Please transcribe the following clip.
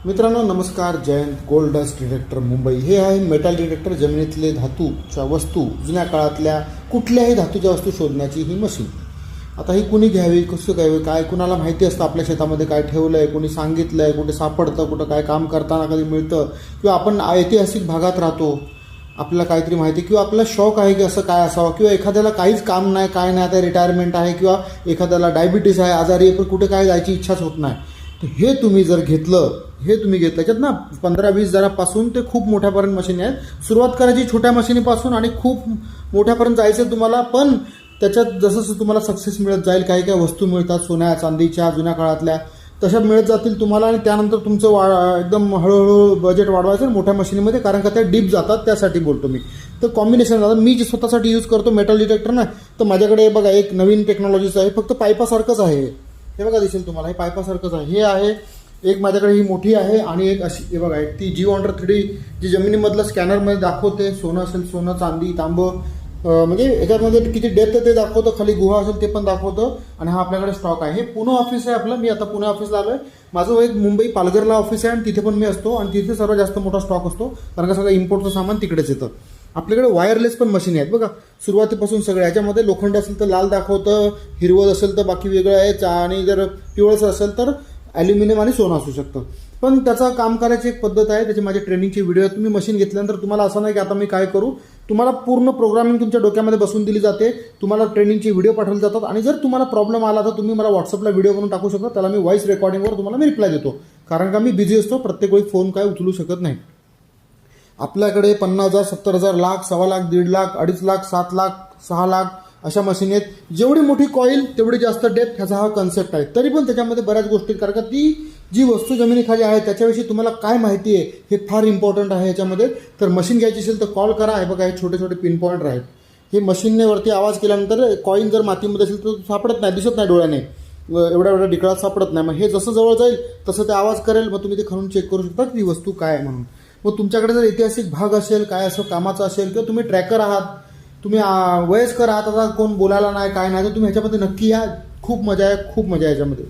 मित्रांनो नमस्कार. Jayant gold dust detector Mumbai हे आहे मेटल डिटेक्टर. जमिनीतले धातूच्या वस्तू, जुन्या काळातल्या कुठल्याही धातूच्या वस्तू शोधण्याची ही मशीन. आता ही कुणी घ्यावी, कसं घ्यावी, काय कुणाला माहिती असतं आपल्या शेतामध्ये काय ठेवलं आहे, कोणी सांगितलं आहे, कुठे सापडतं, कुठं काय काम करताना कधी मिळतं, किंवा आपण ऐतिहासिक भागात राहतो, आपल्याला काहीतरी माहिती, किंवा आपला शौक आहे की असं काय असावं, किंवा एखाद्याला काहीच काम नाही, काय नाही, आता रिटायरमेंट आहे, किंवा एखाद्याला डायबिटीस आहे, आजारी आहे, पण कुठे काय जायची इच्छाच होत नाही. तर हे तुम्ही जर घेतलं, त्याच्यात ना 15-20 हजारापासून ते खूप मोठ्यापर्यंत मशीनी आहेत. सुरुवात करायची छोट्या मशीनीपासून आणि खूप मोठ्यापर्यंत जायचं तुम्हाला. पण त्याच्यात जसं तुम्हाला सक्सेस मिळत जाईल, काही काही वस्तू मिळतात सोन्या चांदीच्या जुन्या काळातल्या, तशा मिळत जातील तुम्हाला. आणि त्यानंतर तुमचं एकदम हळूहळू बजेट वाढवायचं मोठ्या मशीनीमध्ये, कारण का त्या डीप जातात, त्यासाठी बोलतो मी. तर कॉम्बिनेशन आता मी जे स्वतःसाठी यूज करतो मेटल डिटेक्टर ना, तर माझ्याकडे बघा एक नवीन टेक्नॉलॉजीचं आहे. फक्त पाईपासारखंच आहे हे बघा, दिसेल तुम्हाला, हे पाईपासारखंच आहे. हे आहे एक, माझ्याकडे ही मोठी आहे, आणि एक अशी हे बघा, एक ती G-Wonder 3D जी जमिनीमधलं स्कॅनरमध्ये दाखवते. सोनं असेल सोनं, चांदी, तांबं, म्हणजे याच्यामध्ये किती डेप्थ आहे ते दाखवतं, खाली गुहा असेल ते पण दाखवतं. आणि हा आपल्याकडे स्टॉक आहे. हे पुणे ऑफिस आहे आपलं. मी आता पुणे ऑफिसला आलो आहे. माझं एक मुंबई पालघरला ऑफिस आहे, आणि तिथे पण मी असतो, आणि तिथे सर्वात जास्त मोठा स्टॉक असतो, कारण का सगळं इम्पोर्टचं सामान तिकडेच येतं. आपल्याकडे वायरलेस पण मशीन आहेत बघा, सुरुवातीपासून सगळ्या. याच्यामध्ये लोखंड असेल तर लाल दाखवतं, हिरवत असेल तर बाकी वेगळं आहे, आणि जर पिवळसं असेल तर ॲल्युमिनियम आणि सोनं असू शकतं. पण त्याचं काम करायची एक पद्धत आहे, त्याची माझी ट्रेनिंगची व्हिडिओ आहे. तुम्ही मशीन घेतल्यानंतर तुम्हाला असं नाही की आता मी काय करू, तुम्हाला पूर्ण प्रोग्रामिंग तुमच्या डोक्यामध्ये बसून दिली जाते. तुम्हाला ट्रेनिंगची व्हिडिओ पाठवले जातात, आणि जर तुम्हाला प्रॉब्लेम आला तर तुम्ही मला व्हॉट्सअपला व्हिडिओ बनवून टाकू शकता. त्याला मी व्हॉइस रेकॉर्डिंगवर तुम्हाला मी रिप्लाय देतो, कारण का मी बिझी असतो, प्रत्येक वेळी फोन काय उचलू शकत नाही. आपल्याकडे 50,000, 70,000, लाख, 1.25 लाख, 1.5 लाख, 2.5 लाख, 7 लाख, 6 लाख अशा मशीन आहेत. जेवढी मोठी कॉईल तेवढी जास्त डेप्थ, ह्याचा हा कन्सेप्ट आहे. तरी पण त्याच्यामध्ये बऱ्याच गोष्टी, कारण का ती जी वस्तू जमिनीखाली आहे त्याच्याविषयी तुम्हाला काय माहिती आहे हे फार इम्पॉर्टंट आहे याच्यामध्ये. तर मशीन घ्यायची असेल तर कॉल करा. हे बघा, हे छोटे छोटे पिन पॉईंट आहेत. हे मशीनने वरती आवाज केल्यानंतर कॉईन जर मातीमध्ये असेल तर सापडत नाही, दिसत नाही डोळ्याने, एवढ्या डिकळात सापडत नाही. मग हे जसं जवळ जाईल तसं ते आवाज करेल. मग तुम्ही ते खणून चेक करू शकता की ही वस्तू काय आहे म्हणून. मग तुमच्याकडे जर ऐतिहासिक भाग असेल, काय असं कामाचं असेल, किंवा तुम्ही ट्रॅकर आहात, तुम्ही वयस्कर आहात, आता कोण बोलायला नाही काय नाही, तर तुम्ही ह्याच्यामध्ये नक्की या. खूप मजा आहे, खूप मजा आहे याच्यामध्ये.